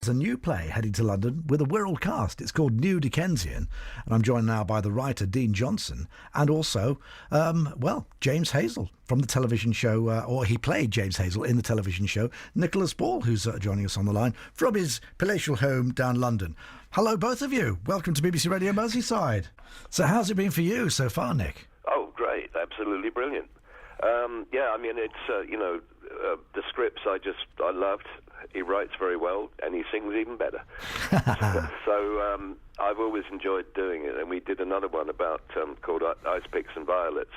There's a new play heading to London with a Wirral cast. It's called New Dickensian, and I'm joined now by the writer Dean Johnson and also, James Hazel from the television show, or he played James Hazel in the television show, Nicholas Ball, who's joining us on the line from his palatial home down London. Hello, both of you. Welcome to BBC Radio Merseyside. So how's it been for you so far, Nick? Oh, great. Absolutely brilliant. The scripts I loved. He writes very well, and he sings even better. So I've always enjoyed doing it. And we did another one called Ice Picks and Violets,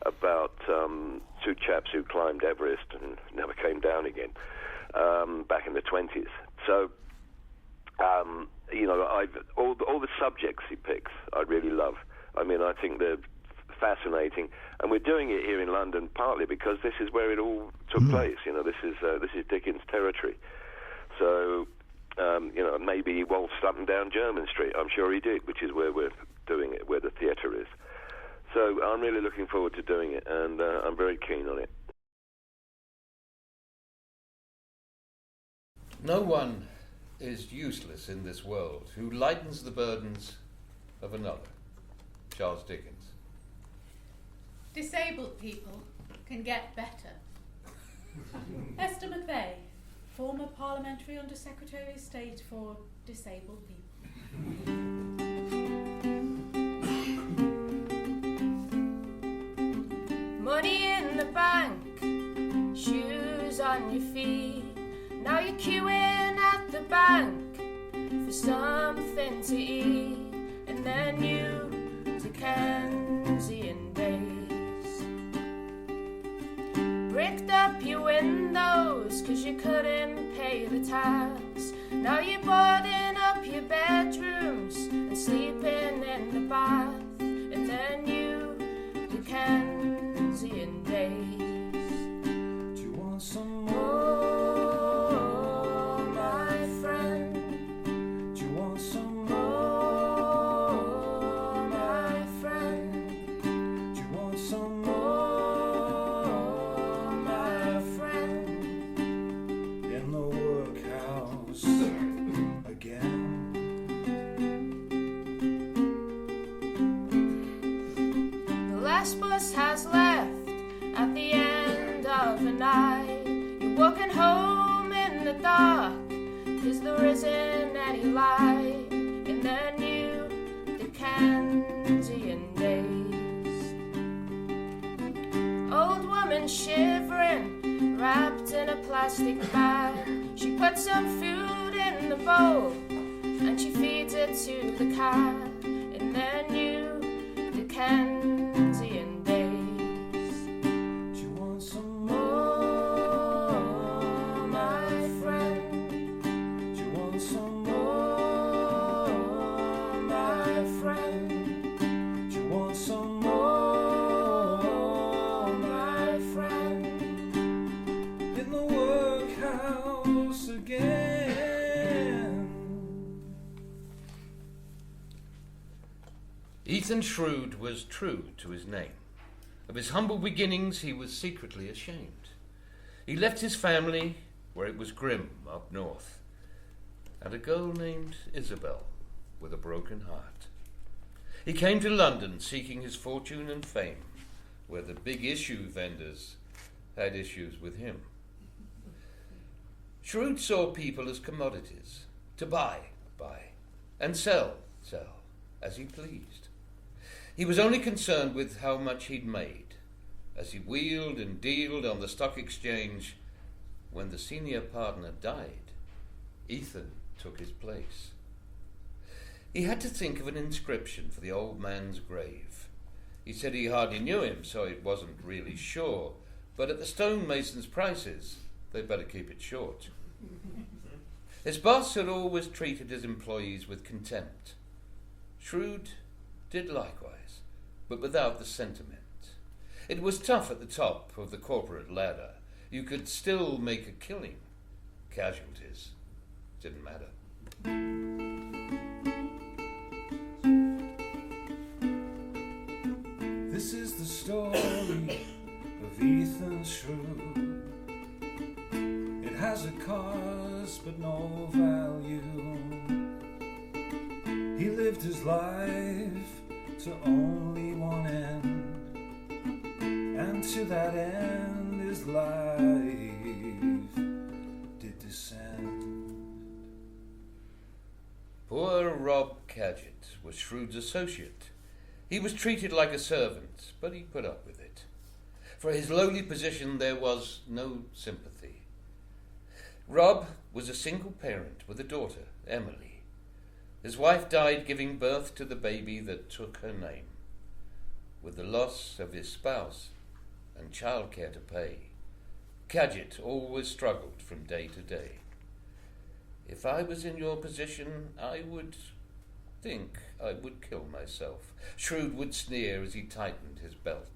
about two chaps who climbed Everest and never came down again, back in the 20s. So, all the subjects he picks, I really love. I mean, I think they're fascinating, and we're doing it here in London partly because this is where it all took place. This is Dickens' territory. So, maybe he waltzed up and down Jermyn Street. I'm sure he did, which is where we're doing it, where the theatre is. So I'm really looking forward to doing it, and I'm very keen on it. No one is useless in this world who lightens the burdens of another. Charles Dickens. Disabled people can get better. Esther McVeigh, former Parliamentary Under-Secretary of State for Disabled People. Money in the bank, shoes on your feet. Now you're queuing at the bank for something to eat. And then you Dickensian days. Bricked up your windows 'cause you couldn't pay the tax. Now you're boarding up your bedrooms and sleeping in the bath. And then you Dickensian days. Do you want some more, my friend? Do you want some more, my friend? Do you want some more, my friend? In the workhouse again. The last bus has left at the end of the night. You're walking home in the dark 'cause there isn't any light in the new Dickensian days. Old woman shivering, wrapped in a plastic bag. She puts some food in the bowl and she feeds it to the cat in the new Dickensian days. Do you want some more, my friend? Do you want some more, my friend? Do you want some more, my friend? In the workhouse again. Ethan Shrewd was true to his name. Of his humble beginnings he was secretly ashamed. He left his family where it was grim up north, and a girl named Isabel with a broken heart. He came to London seeking his fortune and fame, where the big issue vendors had issues with him. Shrewd saw people as commodities, to buy, and sell, as he pleased. He was only concerned with how much he'd made, as he wheeled and dealed on the stock exchange. When the senior partner died, Ethan took his place. He had to think of an inscription for the old man's grave. He said he hardly knew him, so he wasn't really sure, but at the stonemason's prices, they'd better keep it short. His boss had always treated his employees with contempt. Shrewd did likewise, but without the sentiment. It was tough at the top of the corporate ladder. You could still make a killing. Casualties didn't matter. This is the story of Ethan Shrewd. It has a cause but no value. He lived his life to only one end, and to that end his life did descend. Poor Rob Cadgett was Shrood's associate. He was treated like a servant, but he put up with it. For his lowly position there was no sympathy. Rob was a single parent with a daughter, Emily. His wife died giving birth to the baby that took her name. With the loss of his spouse and childcare to pay, Cadgett always struggled from day to day. If I was in your position, I would think I would kill myself, Shrood would sneer as he tightened his belt.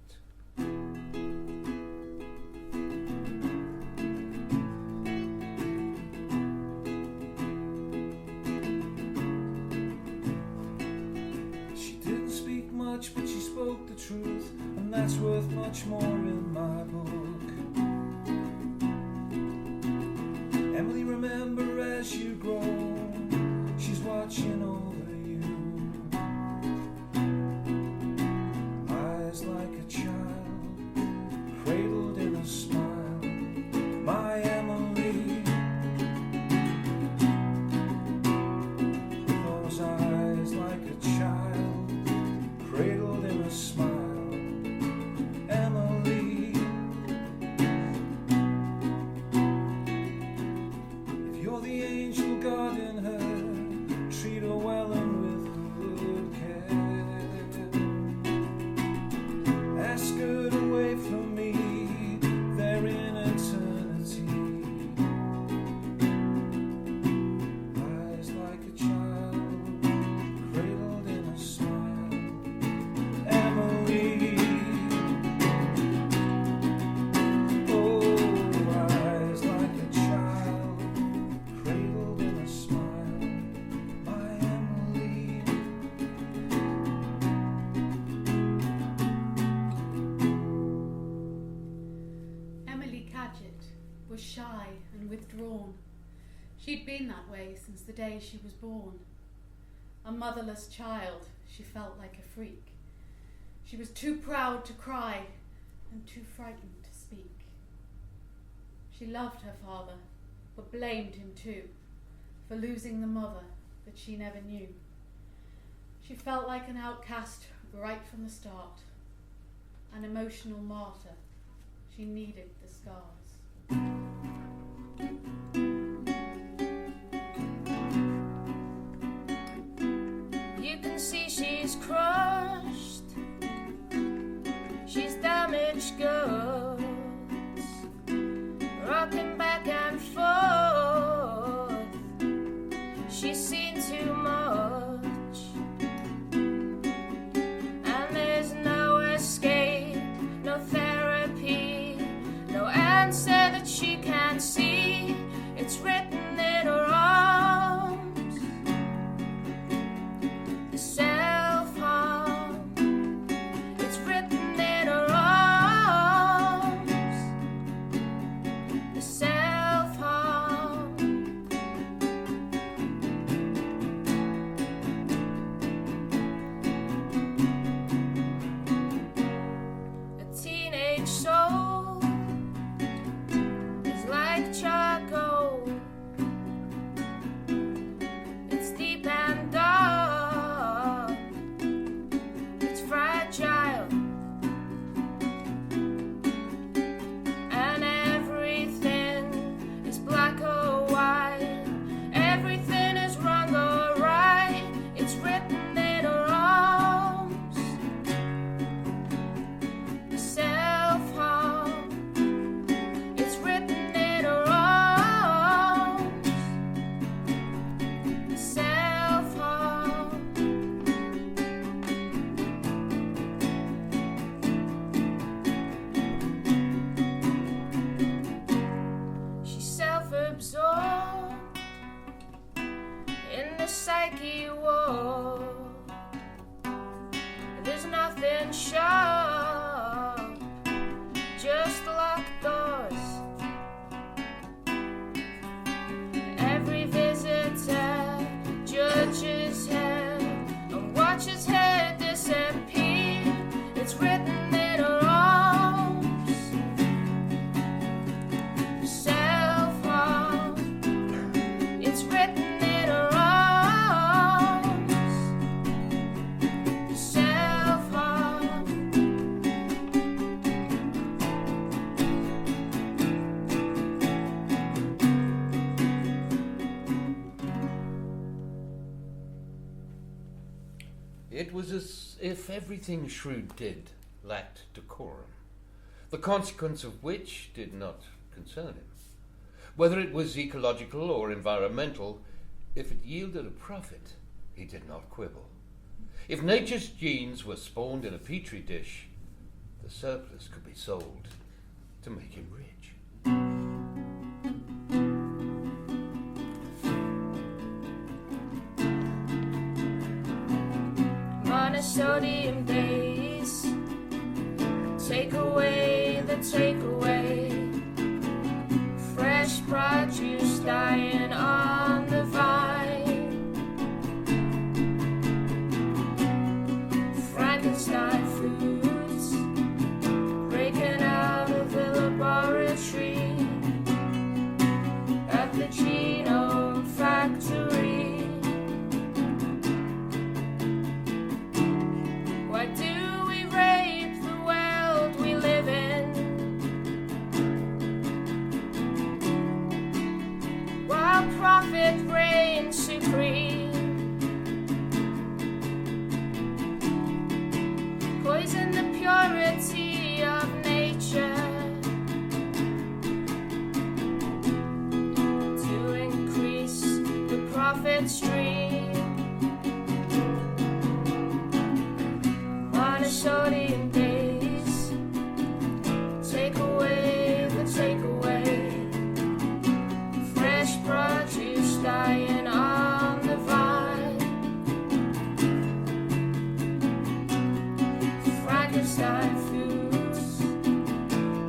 But she spoke the truth, and that's worth much more in my book. Emily, remember as you grow, she's watching over you. Eyes like a child, cradled in a smile. My Emily, those eyes like a child, cradled in a smile. Emily, if you're the angel God in her, treat her well and with good care. Ask her to wait for me there in eternity. Eyes like a child, cradled in a smile. Emily, oh, eyes like a child, cradled in a smile. My Emily. Emily Cadgett was shy and withdrawn. She'd been that way since the day she was born. A motherless child, she felt like a freak. She was too proud to cry and too frightened to speak. She loved her father, but blamed him too for losing the mother that she never knew. She felt like an outcast right from the start, an emotional martyr. She needed the scars. You can see she's crushed, she's damaged goods, rocking back and forth. She's seen too much, and there's no escape, no therapy, no answer that she can see. It's written in her arms, self-harm. It's written in her arms, self-harm. A teenage soul is like charcoal. It's deep and dark. It's fragile. And everything is black or white. Everything is wrong or right. It's written in her arms. Self-harm. It's written in her arms. Self-harm. She's self-absorbed in the psyche war. There's nothing sharp, just locked doors. It was as if everything Shrewd did lacked decorum, the consequence of which did not concern him. Whether it was ecological or environmental, if it yielded a profit, he did not quibble. If nature's genes were spawned in a petri dish, the surplus could be sold to make him rich. Monosodium days, take away the takeaway, fresh produce dying on the vine, Frankenstein foods breaking out of the laboratory at the genome factory. Why do we rape the world we live in? While profit reigns supreme, poison the purity of nature to increase the profit stream. Monosodium days, take away the takeaway, fresh produce dying on the vine, Frankenstein foods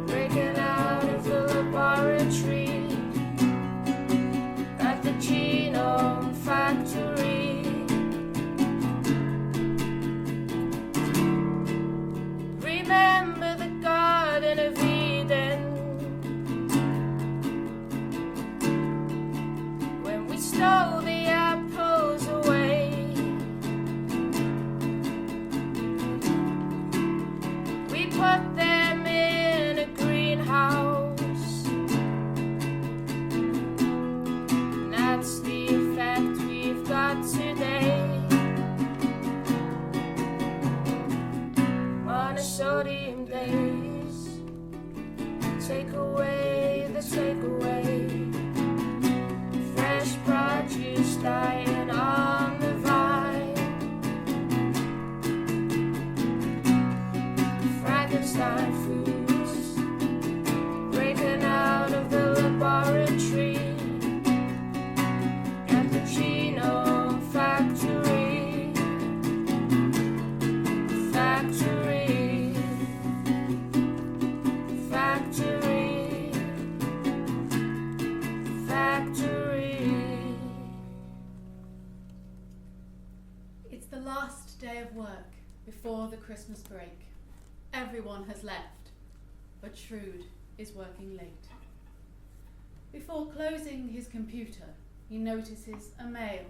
breaking out of the laboratory at the genome factory. Remember the Garden of Eden, when we stole the apples away. We put them in a greenhouse, and that's the effect we've got today. Monosodium days, take away the takeaway, fresh produce dying on the vine, Frankenstein foods breaking out of the laboratory at the genome factory, factory, factory, factory. It's the last day of work before the Christmas break. Everyone has left, but Shrewd is working late. Before closing his computer, he notices a mail.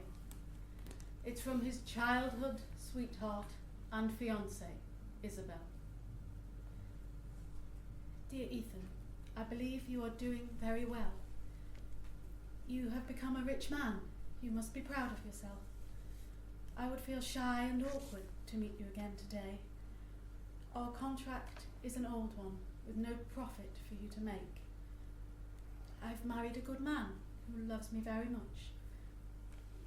It's from his childhood sweetheart and fiancée, Isabel. Dear Ethan, I believe you are doing very well. You have become a rich man. You must be proud of yourself. I would feel shy and awkward to meet you again today. Our contract is an old one, with no profit for you to make. I've married a good man who loves me very much.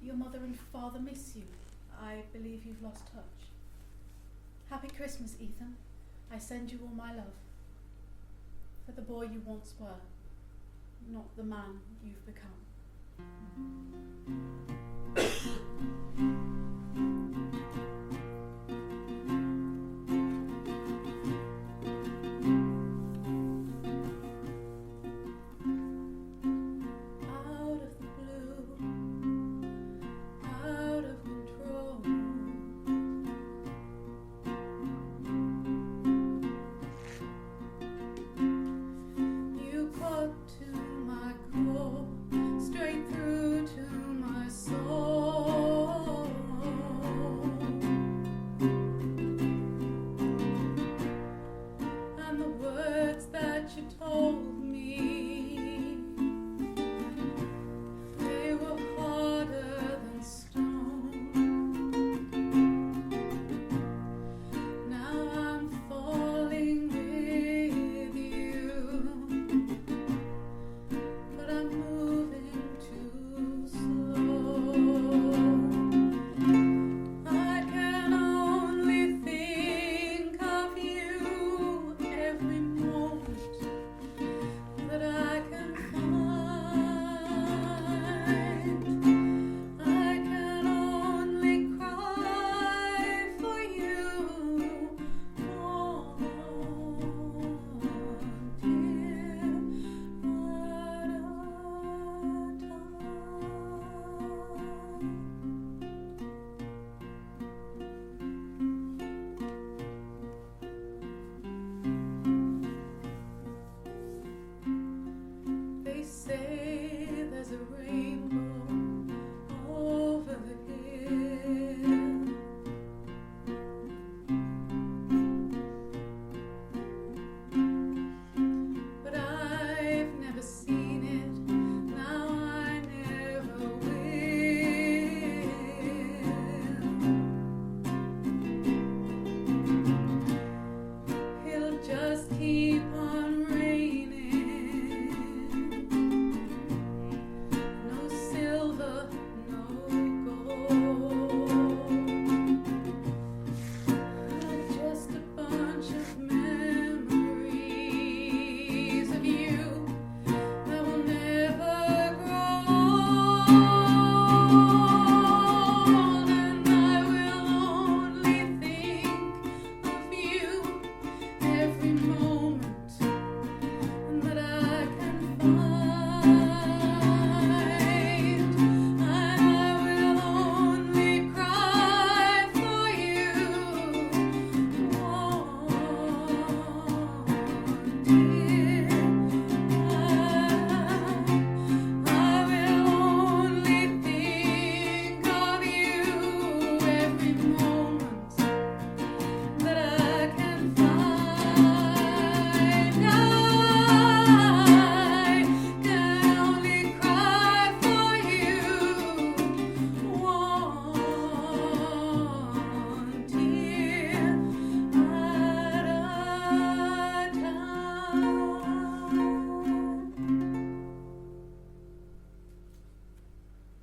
Your mother and father miss you. I believe you've lost touch. Happy Christmas, Ethan. I send you all my love. For the boy you once were, not the man you've become. Out of the blue, out of control. You cut to my core, straight through to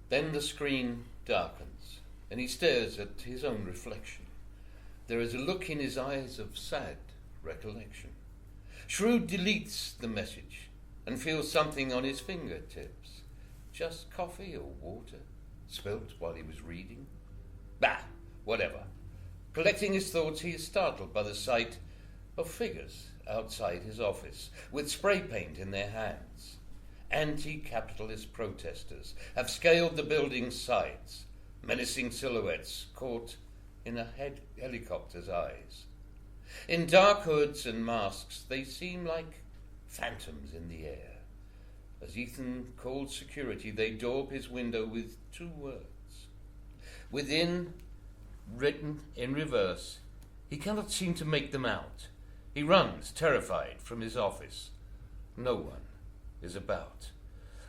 Then the screen darkens, and he stares at his own reflection. There is a look in his eyes of sad recollection. Shrewd deletes the message and feels something on his fingertips. Just coffee or water, spilt while he was reading? Bah, whatever. Collecting his thoughts, he is startled by the sight of figures outside his office, with spray paint in their hands. Anti-capitalist protesters have scaled the building's sides, menacing silhouettes caught in a helicopter's eyes. In dark hoods and masks, they seem like phantoms in the air. As Ethan called security, they daub his window with 2 words. Within, written in reverse, he cannot seem to make them out. He runs, terrified, from his office. No one is about.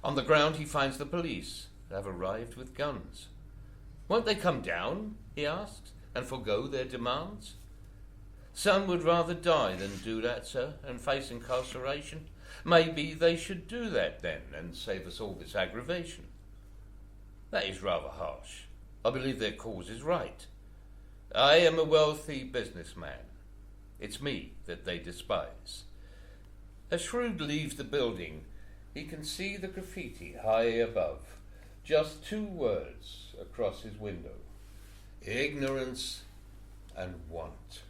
On the ground he finds the police have arrived with guns. Won't they come down, he asks, and forgo their demands? Some would rather die than do that, sir, and face incarceration. Maybe they should do that then, and save us all this aggravation. That is rather harsh. I believe their cause is right. I am a wealthy businessman. It's me that they despise. As Shrewd leaves the building, he can see the graffiti high above. Just 2 words across his window. Ignorance and want.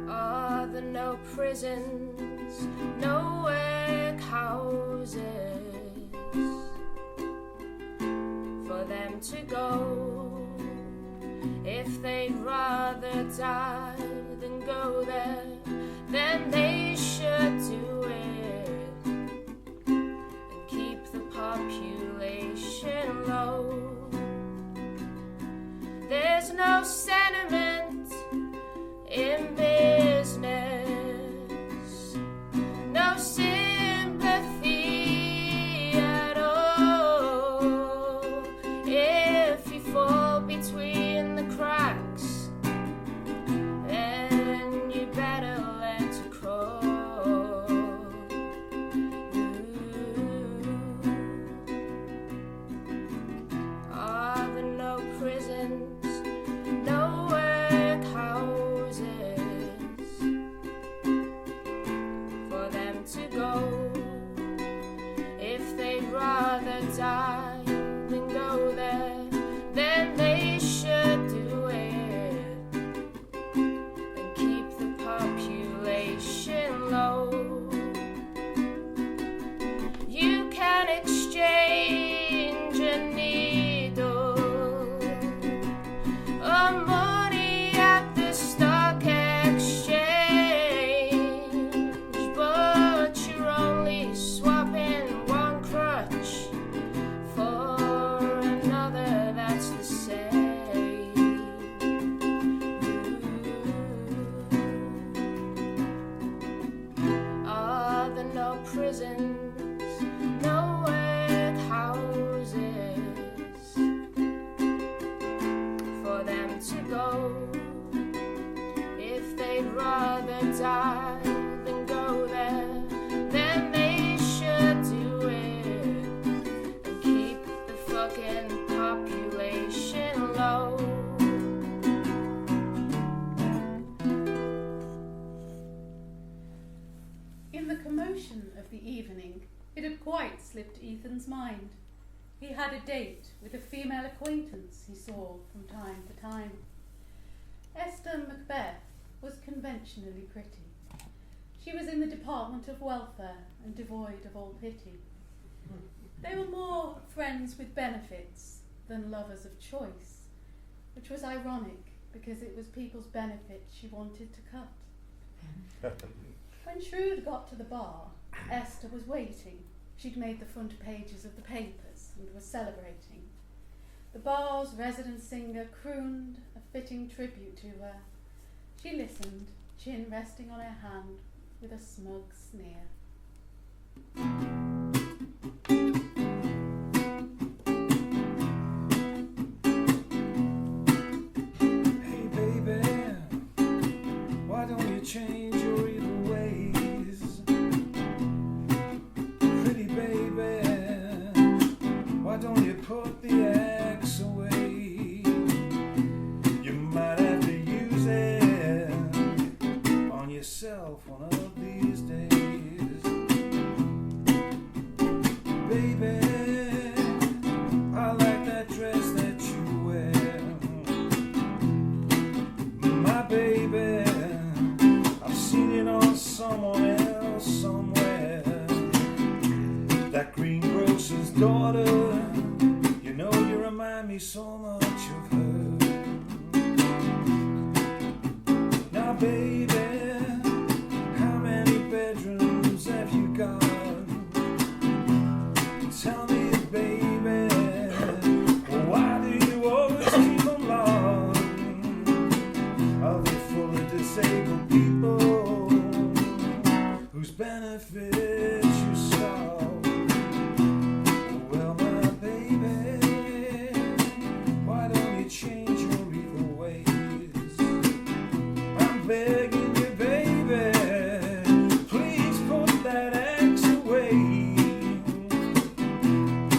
Are there no prisons, no workhouses for them to go? If they'd rather die than go there, then they should do it and keep the population low. There's no sentiment in business, no sympathy at all. If you fall between the cracks, then you better learn to crawl. Are there no prisons, no workhouses for them to go? If they'd rather die than go there, then they should do it and keep the population low. You can exchange a needle or money at the stock exchange, but you're only swapping one crutch for another that's the same. Are there no prisons, no workhouses for them to go? If they'd rather die than go there, then they should do it and keep the fucking population low. In the commotion of the evening, it had quite slipped Ethan's mind. He had a date with a female acquaintance he saw from time to time. Esther Macbeth was conventionally pretty. She was in the Department of Welfare and devoid of all pity. They were more friends with benefits than lovers of choice, which was ironic because it was people's benefits she wanted to cut. When Shrewd got to the bar, Esther was waiting. She'd made the front pages of the papers and was celebrating. The bar's resident singer crooned a fitting tribute to her. She listened, chin resting on her hand, with a smug sneer. Hey baby, why don't you change your evil ways? Pretty baby, why don't you put the axe away? You might have to use it on yourself one of these days. Baby, I like that dress that you wear. My baby, I've seen it on someone else somewhere. That greengrocer's daughter, you know you remind me so much of her. Now baby, how many bedrooms have you got? Tell me baby, why do you always keep them locked? Are they full of disabled people whose benefits you stop? Well, my baby, why don't you change your evil ways? I'm begging you, baby, please put that axe away.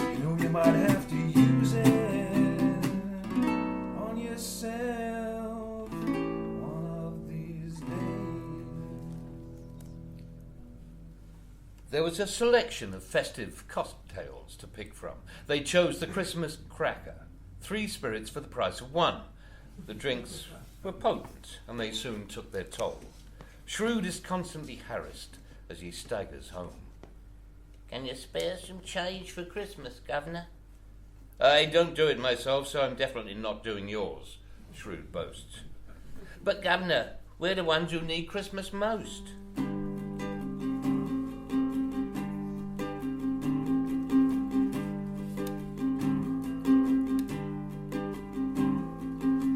You know you might have to use it on yourself one of these days. There was a selection of festive cocktails to pick from. They chose the Christmas cracker, 3 spirits for the price of 1. The drinks were potent, and they soon took their toll. Shrewd is constantly harassed as he staggers home. Can you spare some change for Christmas, Governor? I don't do it myself, so I'm definitely not doing yours, Shrewd boasts. But, Governor, we're the ones who need Christmas most.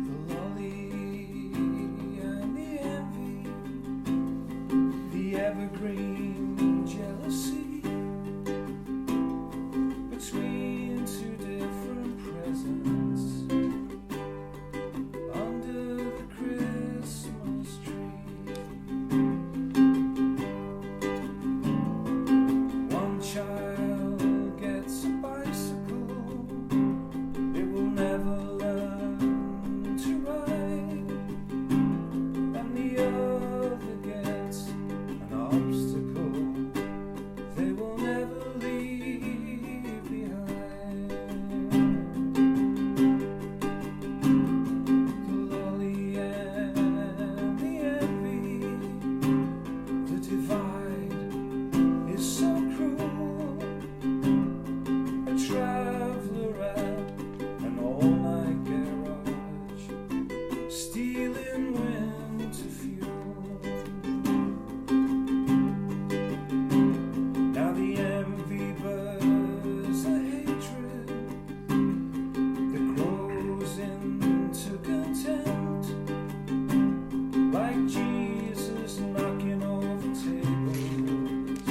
The lolly and the envy, the evergreen jealousy between 2 different presents under the Christmas tree. One child gets a bicycle, it will never learn to ride, and the other gets an obstacle they will never leave behind. The lolly and the envy, the divide is so cruel. A traveler at an all-night garage, stealing winter fuel. Now the envy burns a hatred that grows into contempt, like Jesus knocking over tables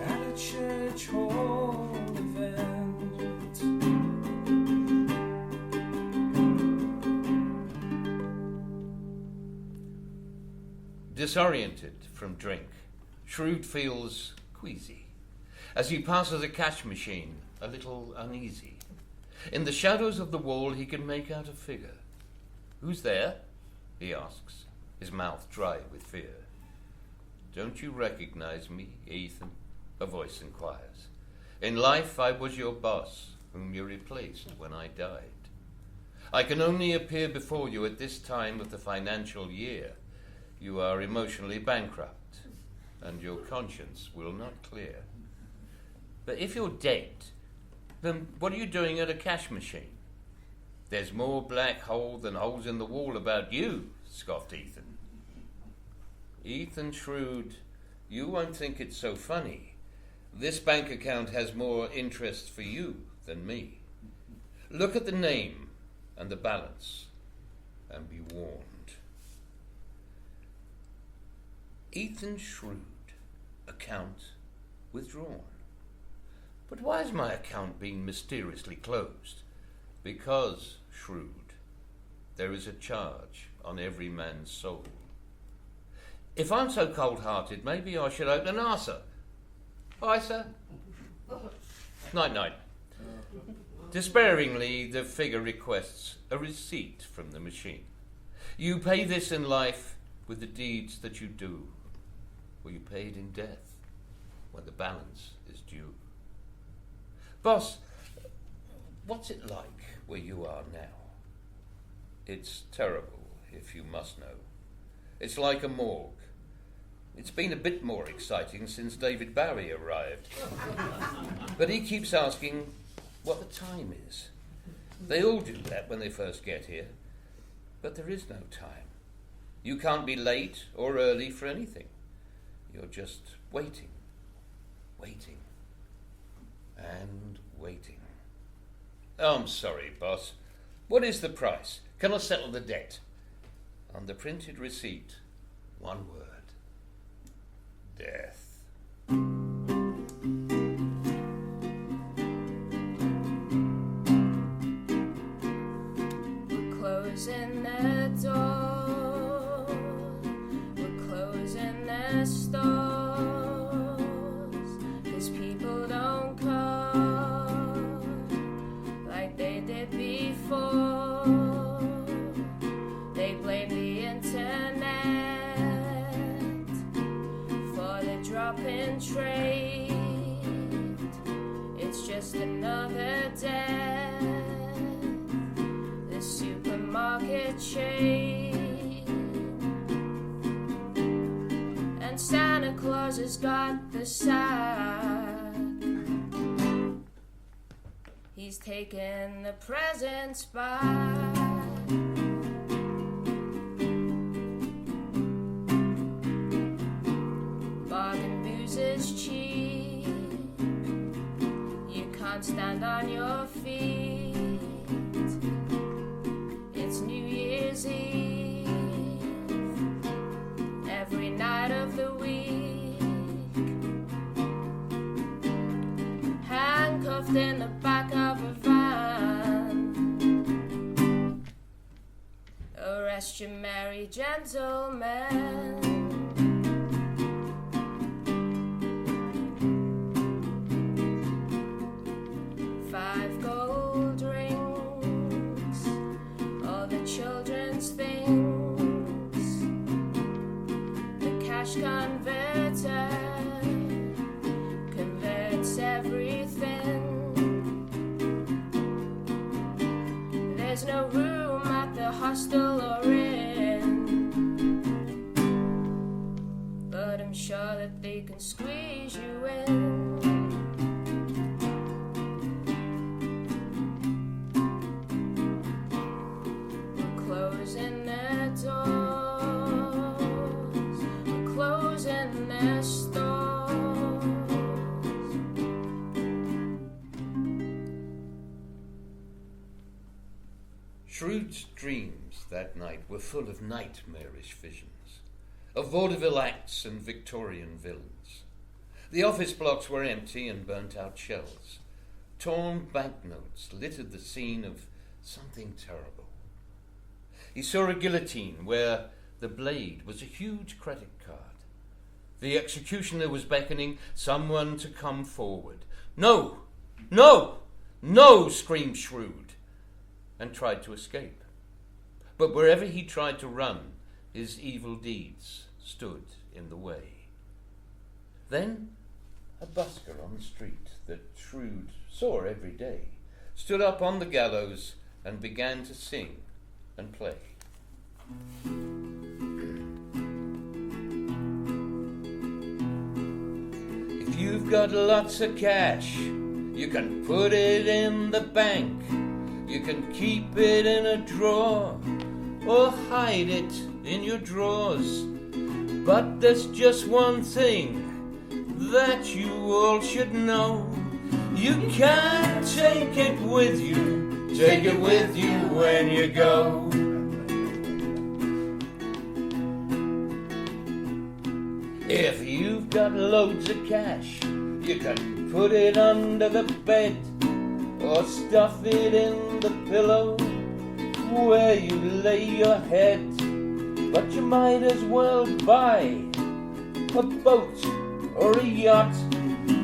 at a church hall event. Disoriented from drink, Shrewd feels queasy. As he passes a cash machine, a little uneasy. In the shadows of the wall, he can make out a figure. "Who's there?" he asks, his mouth dry with fear. "Don't you recognize me, Ethan?" a voice inquires. "In life I was your boss, whom you replaced when I died. I can only appear before you at this time of the financial year. You are emotionally bankrupt, and your conscience will not clear. But if you're dead, then what are you doing at a cash machine?" "There's more black hole than holes in the wall about you," scoffed Ethan. "Ethan Shrewd, you won't think it's so funny. This bank account has more interest for you than me. Look at the name and the balance, and be warned." Ethan Shrewd, account withdrawn. But why is my account being mysteriously closed? Because, Shrewd, there is a charge on every man's soul. If I'm so cold-hearted, maybe I should open an arser. Aye, sir. Night-night. Despairingly, the figure requests a receipt from the machine. You pay this in life with the deeds that you do, or you pay it in death when the balance is due. Boss, what's it like where you are now? It's terrible, if you must know. It's like a morgue. It's been a bit more exciting since David Bowie arrived. But he keeps asking what the time is. They all do that when they first get here. But there is no time. You can't be late or early for anything. You're just waiting, waiting, and waiting. Oh, I'm sorry, boss. What is the price? Can I settle the debt? On the printed receipt, one word. Death. We're closing the door. We're closing the stores. 'Cause people don't come like they did before. They blame the internet for the drop in trade. It's just another death. The supermarket chain. And Santa Claus has got the sack. He's taken the presents back. Bargain booze is cheap. You can't stand on your feet. It's New Year's Eve. Every night of the week. Handcuffed in the back of a van. Arrest your merry gentlemen. 5 gold rings, all the children's things. The cash converter converts everything. There's no room at the hostel or inn, but I'm sure that they can squeeze you in. Closing the doors, we're closing the stores. Shrewd's dreams that night were full of nightmarish visions, of vaudeville acts and Victorian villains. The office blocks were empty and burnt-out shells. Torn banknotes littered the scene of something terrible. He saw a guillotine where the blade was a huge credit card. The executioner was beckoning someone to come forward. No! No! No! Screamed Shrewd, and tried to escape. But wherever he tried to run, his evil deeds stood in the way. Then a busker on the street that Shrewd saw every day stood up on the gallows and began to sing and play. If you've got lots of cash, you can put it in the bank. You can keep it in a drawer or hide it in your drawers. But there's just one thing that you all should know. You can't take it with you. Take it with you when you go. If you've got loads of cash, you can put it under the bed or stuff it in the pillow where you lay your head. but you might as well buy a boat or a yacht,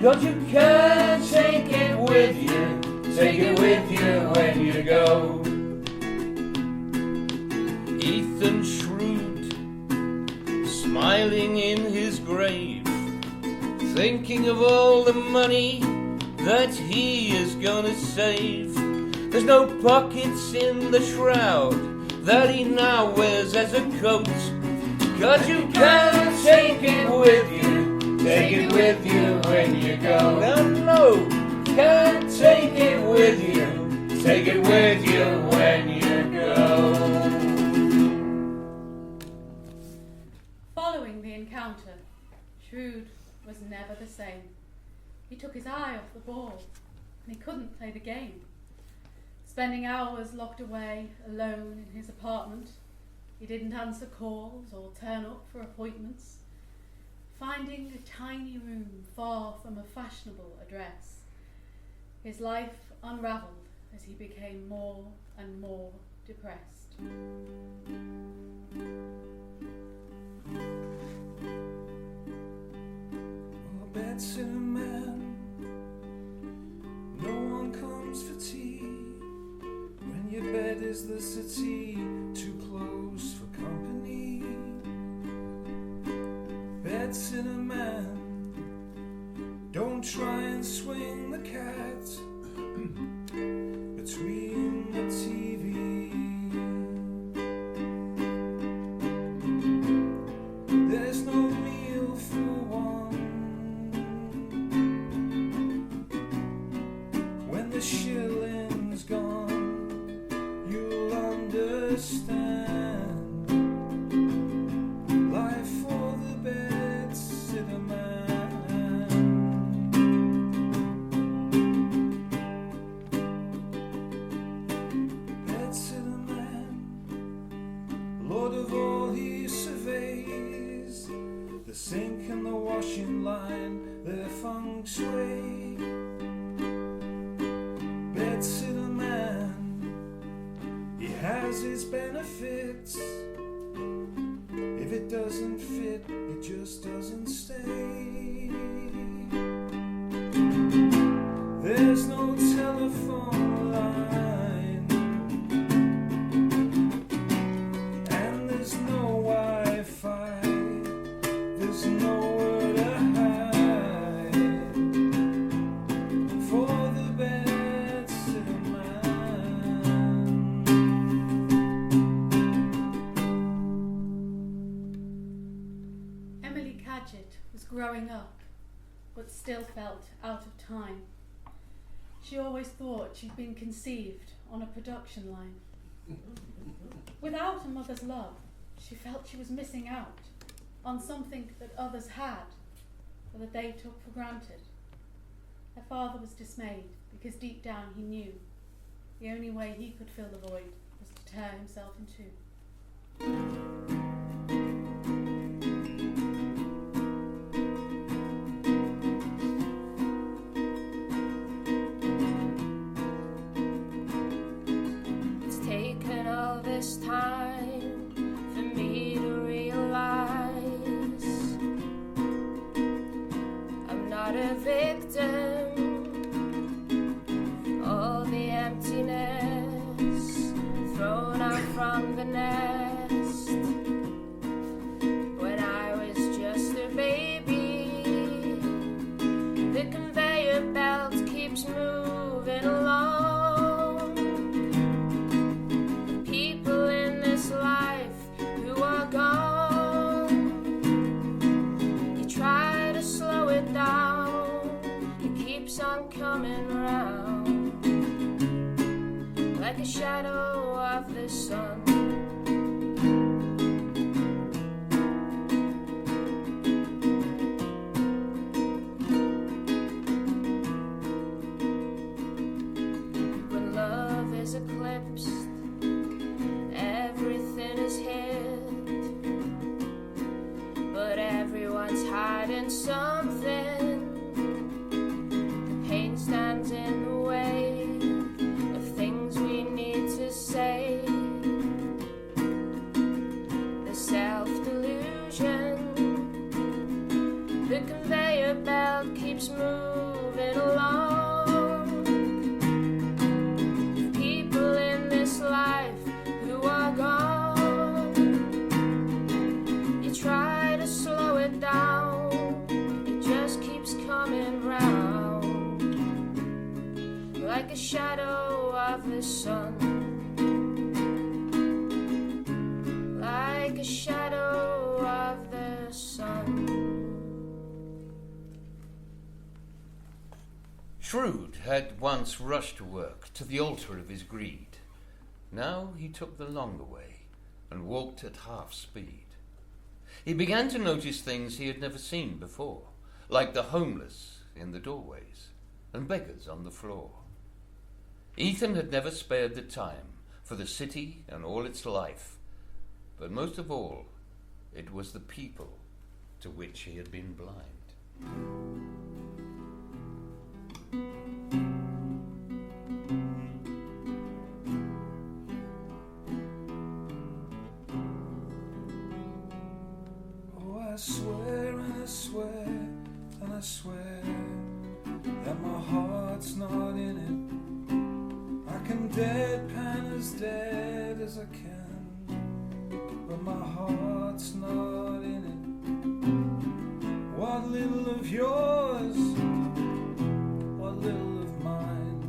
'cause you can't take it with you, take it with you when you go. Ethan shrewd, smiling in his grave, thinking of all the money that he is gonna save. There's no pockets in the shroud that he now wears as a coat, 'cause you can't take it with you, take it with you when you go. No, can't take it with you, take it with you when you go. Following the encounter, Shrewd was never the same. He took his eye off the ball, and he couldn't play the game. Spending hours locked away, alone in his apartment, he didn't answer calls or turn up for appointments. Finding a tiny room far from a fashionable address, his life unravelled as he became more and more depressed. Oh, Betsy, man, no one comes for tea when your bed is the city, too close for company. Betsy, man, don't try and swing the cat between the TV. There's no meal for one when the shilling's gone. You'll understand life for the bedsitter man. Bedsitter man, lord of all he surveys, the sink and the washing line, their feng shui. Bedsitter man, he has its benefits. If it doesn't fit, it just doesn't stay. There's no telephone line, and there's no Wi-Fi. There's nowhere to hide for the bedsitter man. Emily Cadgett was growing up, but still felt out of time. She always thought she'd been conceived on a production line. Without a mother's love, she felt she was missing out on something that others had, or that they took for granted. Her father was dismayed because deep down he knew the only way he could fill the void was to tear himself in two. It's taken all this time for me to realize I'm not a victim. All the emptiness thrown out from the nest when I was just a baby. The conveyor belt keeps moving along. The people in this life who are gone, you try to slow it down, it keeps on coming round like a shadow of the sun. When love is eclipsed, everything is hid, but everyone's hiding something. The pain stands in the way of things we need to say. The The conveyor belt keeps moving along. People in this life who are gone. You try to slow it down, it just keeps coming round. Like a shadow of the sun. Like a shadow of the sun. Shrewd had once rushed to work, to the altar of his greed. Now he took the longer way and walked at half speed. He began to notice things he had never seen before, like the homeless in the doorways and beggars on the floor. Ethan had never spared the time for the city and all its life, but most of all, it was the people to which he had been blind. Oh, I swear and I swear and I swear that my heart's not in it. I can deadpan as dead as I can, but my heart's not in it. What little of yours, what little of mine,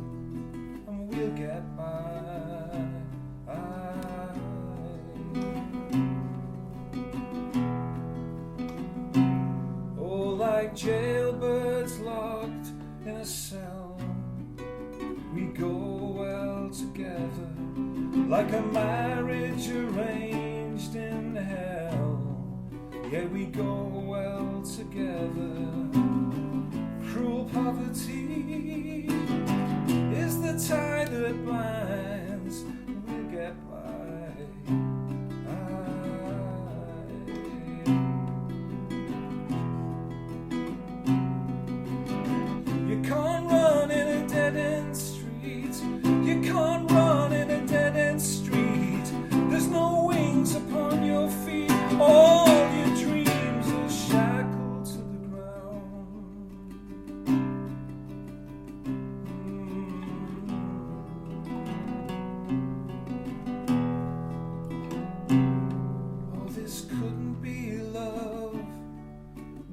and we'll get by. Oh, like jailbirds locked in a cell, we go well together, like a marriage arranged in hell. Yeah, we go well together. Cruel poverty is the tie that binds, we'll get by. You can't run in a dead-end street. You can't run in a dead-end street. There's no wings upon your feet. All your dreams are shackled to the ground. Oh, this couldn't be love.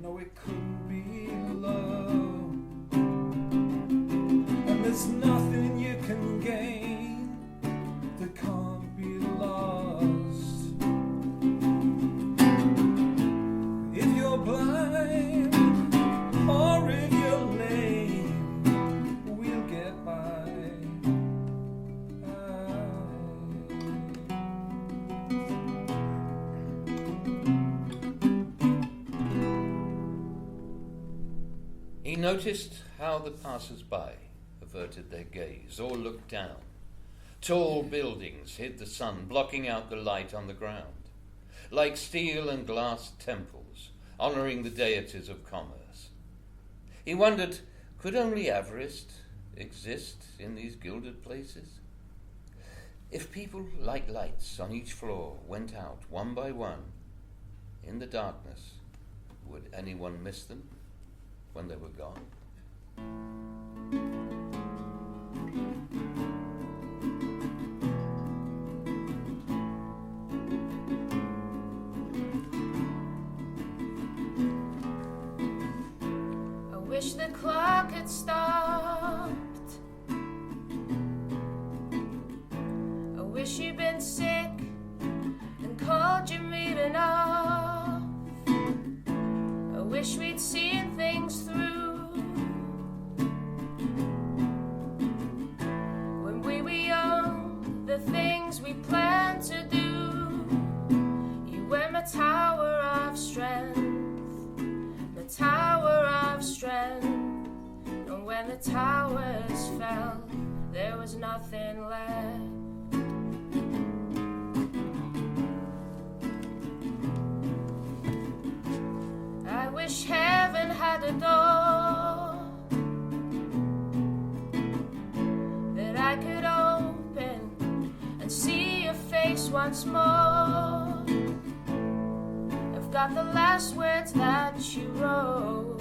No, it couldn't be love. And there's nothing you can gain that can't be lost. If you're blind or if you're lame, we'll get by. He noticed how the passers-by averted their gaze or looked down. Tall buildings hid the sun, blocking out the light on the ground, like steel and glass temples, honouring the deities of commerce. He wondered, could only avarice exist in these gilded places? If people like lights on each floor went out one by one, in the darkness, would anyone miss them when they were gone? I wish the clock had stopped. I wish you'd been sick and called your meeting off. I wish we'd seen things through when we were young, the things we planned to do. You were my tower of strength, the tower of strength. And when the towers fell, there was nothing left. I wish heaven had a door that I could open and see your face once more. Of got the last words that she wrote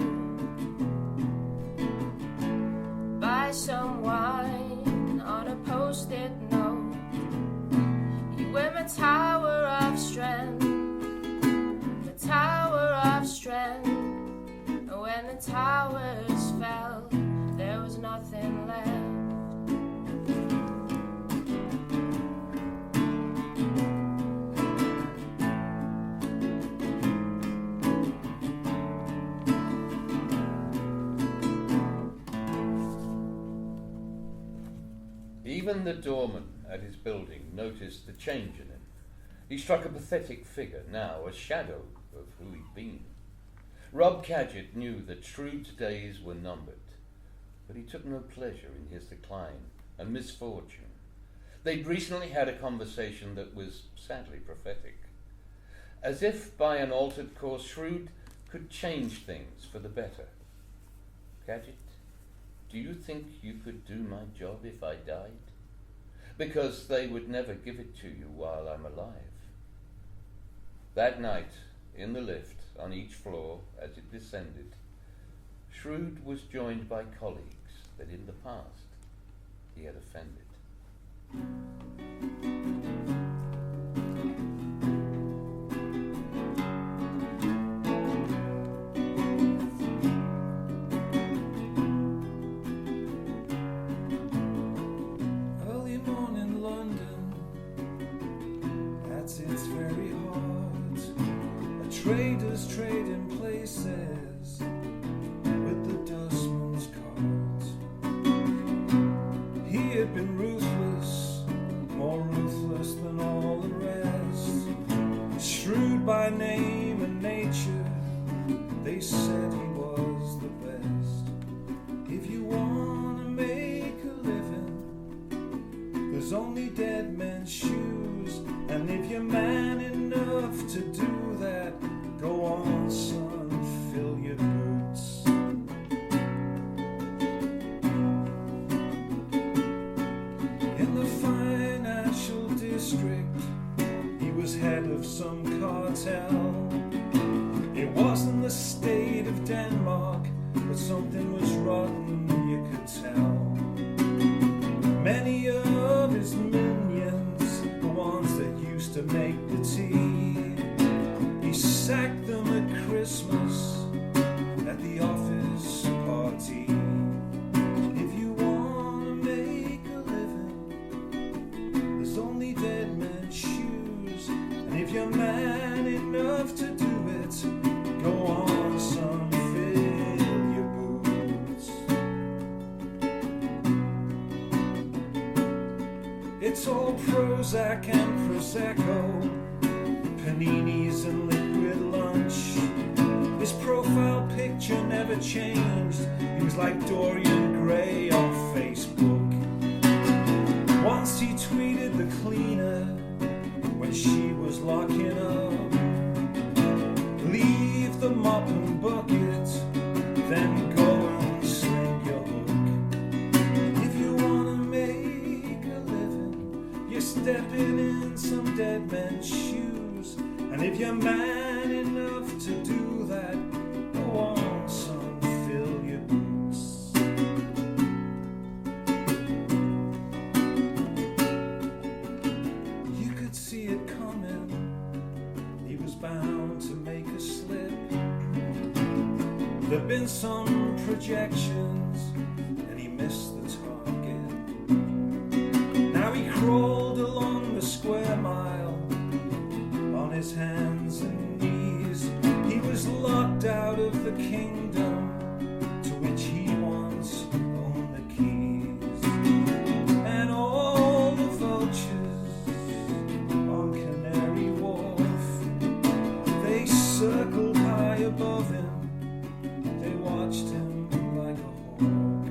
by someone on a post-it note. You were my tower of strength, the tower of strength. When the towers fell, there was nothing left. Even the doorman at his building noticed the change in him. He struck a pathetic figure, now a shadow of who he'd been. Rob Cadgett knew that Shrewd's days were numbered, but he took no pleasure in his decline and misfortune. They'd recently had a conversation that was sadly prophetic. As if by an altered course, Shrewd could change things for the better. Cadgett, do you think you could do my job if I died? Because they would never give it to you while I'm alive. That night, in the lift, on each floor as it descended, Shrewd was joined by colleagues that in the past he had offended. Early morning London, that's its very heart. Traders trading places with the dustman's cart. He had been ruthless, more ruthless than all the rest. Shrewd by name and nature, they said he was the best. If you want to make a living, there's only dead men's shoes. And if you're man enough to do that, go on, son, fill your boots. In the financial district, he was head of some cartel. It wasn't the state of Denmark, but something was rotten, you could tell. Many of his minions, the ones that used to make the tea, he sacked them at Christmas at the office party. If you want to make a living, there's only dead men's shoes. And if you're man enough to do it, go on, son, fill your boots. It's all Prozac and Prosecco, paninis and liquid lunch. His profile picture never changed. He was like Dorian Gray on Facebook. Once he tweeted the cleaner when she was locking up, leave the mop and bucket, then go and sling your hook. If you want to make a living, you're stepping in some dead men's shoes. And if you're man enough to do that, go on, son, fill your boots. You could see it coming. He was bound to make a slip. There'd been some projections, and he missed the target. Now he crawled along the square mile on his hands and knees. He was locked out of the kingdom to which he once owned the keys. And all the vultures on Canary Wharf, they circled high above him. They watched him like a hawk.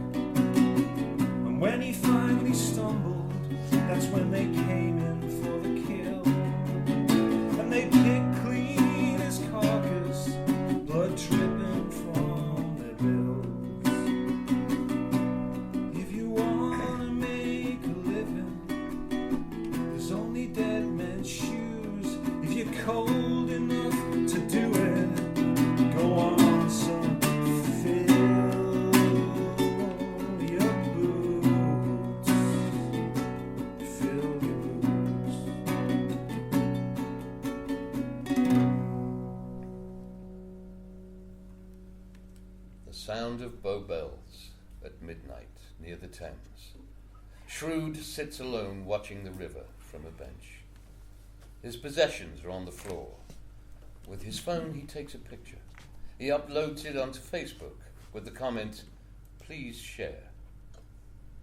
And when he finally stumbled, that's when they came in for the kill. And they picked clean his carcass, blood dripping from The sound of Bow Bells at midnight near the Thames. Shrewd sits alone watching the river from a bench. His possessions are on the floor. With his phone he takes a picture. He uploads it onto Facebook with the comment, "Please share."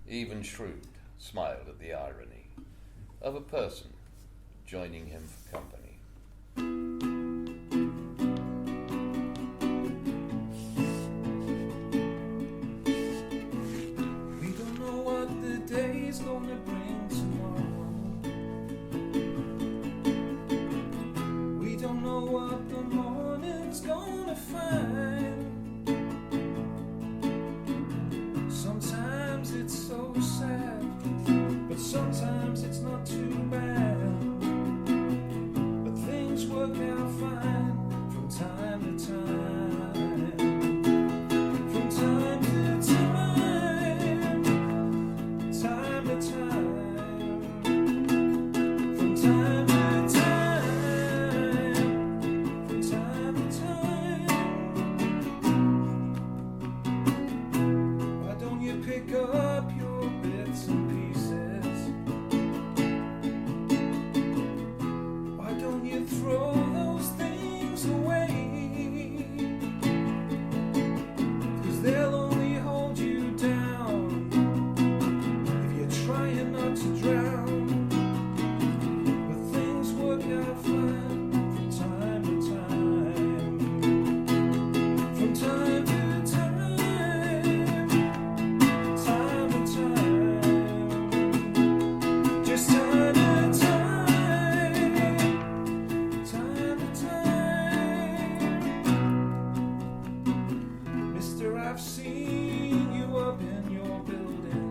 Even Shrewd smiled at the irony of a person joining him for company. We don't know what the day's gonna bring tomorrow. We don't know what the morning's gonna find. Sometimes it's so sad, but sometimes it's not too bad. But things work out fine from time to time. From time to time. Time to time. From time to time. From time to time. Why don't you pick up your bits and pieces? Why don't you throw those things away? 'Cause they'll only hold you down if you're trying not to drown. But things work out fine from time to time. From time to time. Time to time. Just time to time. Time to time. Mister, I've seen you up in your building.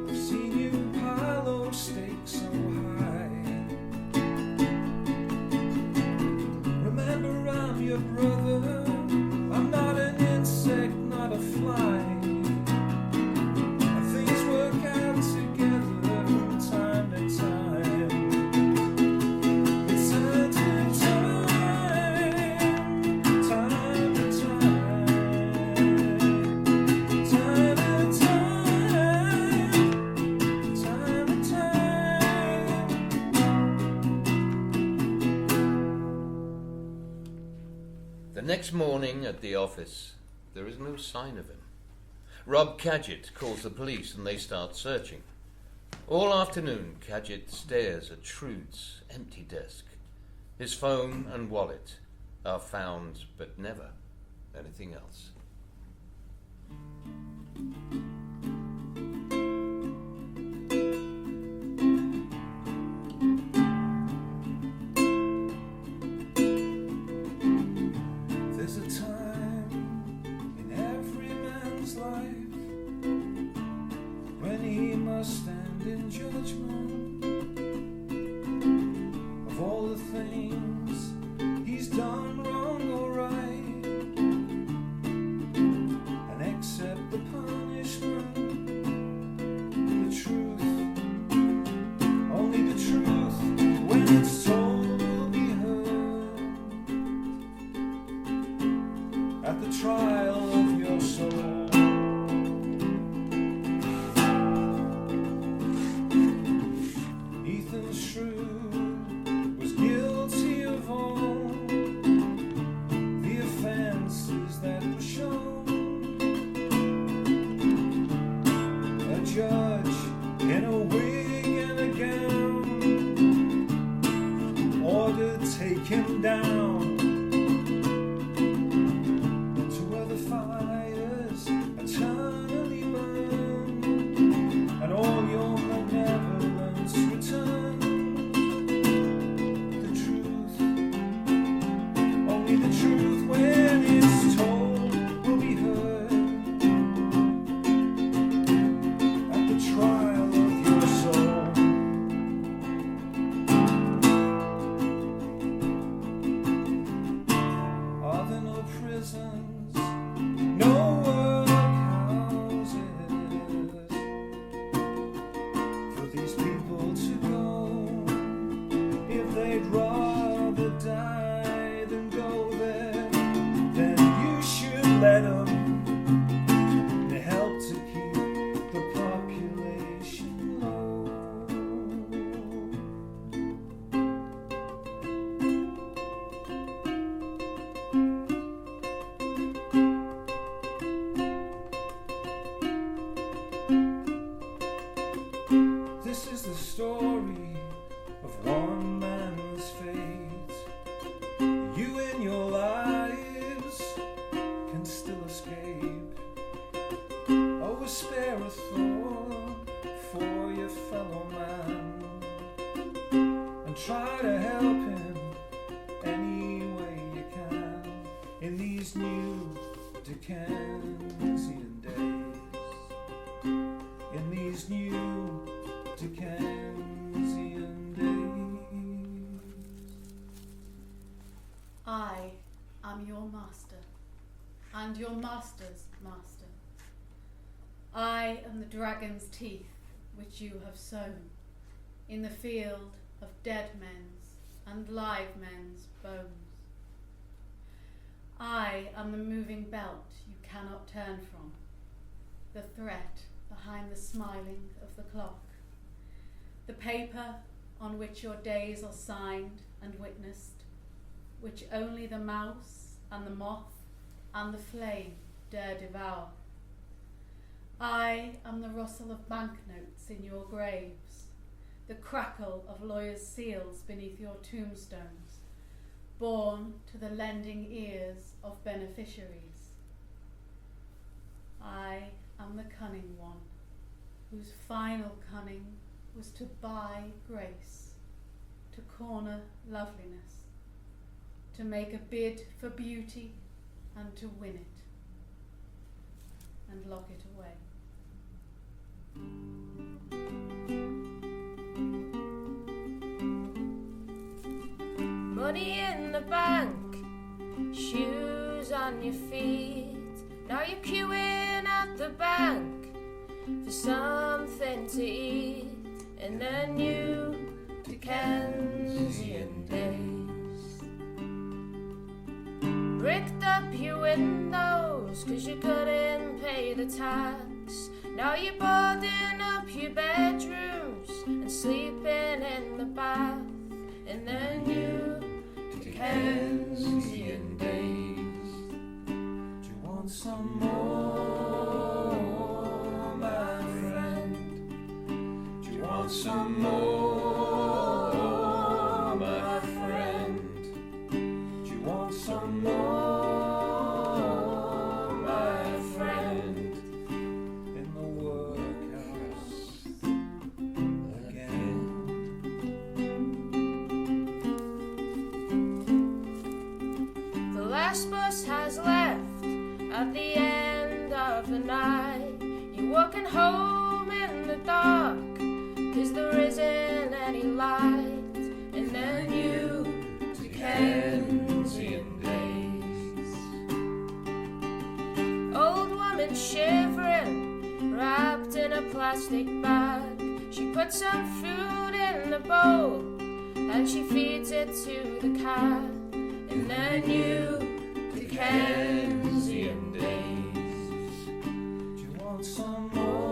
I've seen you pile those stakes so high. Remember, I'm your brother. I'm not an insect, not a fly. And things work out together from time to time. It's time to time. Time to time. Time to time. Time to time. The next morning at the office, there is no sign of him. Rob Cadgett calls the police and they start searching. All afternoon, Cadgett stares at Shrewd's empty desk. His phone and wallet are found, but never anything else. There's a time in every man's life when he must stand in judgment of all the things he's done wrong or right, and accept the punishment. The truth, only the truth, when it's told, will be heard at the trial of your soul. Ethan Shrewd was guilty of all the offenses that were shown. A judge in a wig and a gown ordered take him down to where the fires eternally burn, and all your benevolence return. The truth, only the truth, when it's told, will be heard at the trial of your soul. Are there no prisons, no workhouses for these people to go? If they'd rather die than go there, I am your master, and your master's master. I am the dragon's teeth which you have sown in the field of dead men's and live men's bones. I am the moving belt you cannot turn from, the threat behind the smiling of the clock, the paper on which your days are signed and witnessed, which only the mouse and the moth and the flame dare devour. I am the rustle of banknotes in your graves, the crackle of lawyers' seals beneath your tombstones, borne to the lending ears of beneficiaries. I am the cunning one, whose final cunning was to buy grace, to corner loveliness, to make a bid for beauty and to win it, and lock it away. Money in the bank, shoes on your feet. Now you're queuing at the bank for something to eat in the new Dickensian days. Bricked up your windows 'cause you couldn't pay the tax. Now you're boarding up your bedrooms and sleeping in the bath in the new Dickensian days. Do you want some more, my friend? Do you want some more, my friend? Do you want some more, my friend? In the workhouse again. The last bus has left at the end of the night. You're walking home in the dark 'cause there isn't any light in the new Dickensian days. Old woman shivering, wrapped in a plastic bag. She puts some food in the bowl and she feeds it to the cat in the new Dickensian days. Do you want some more?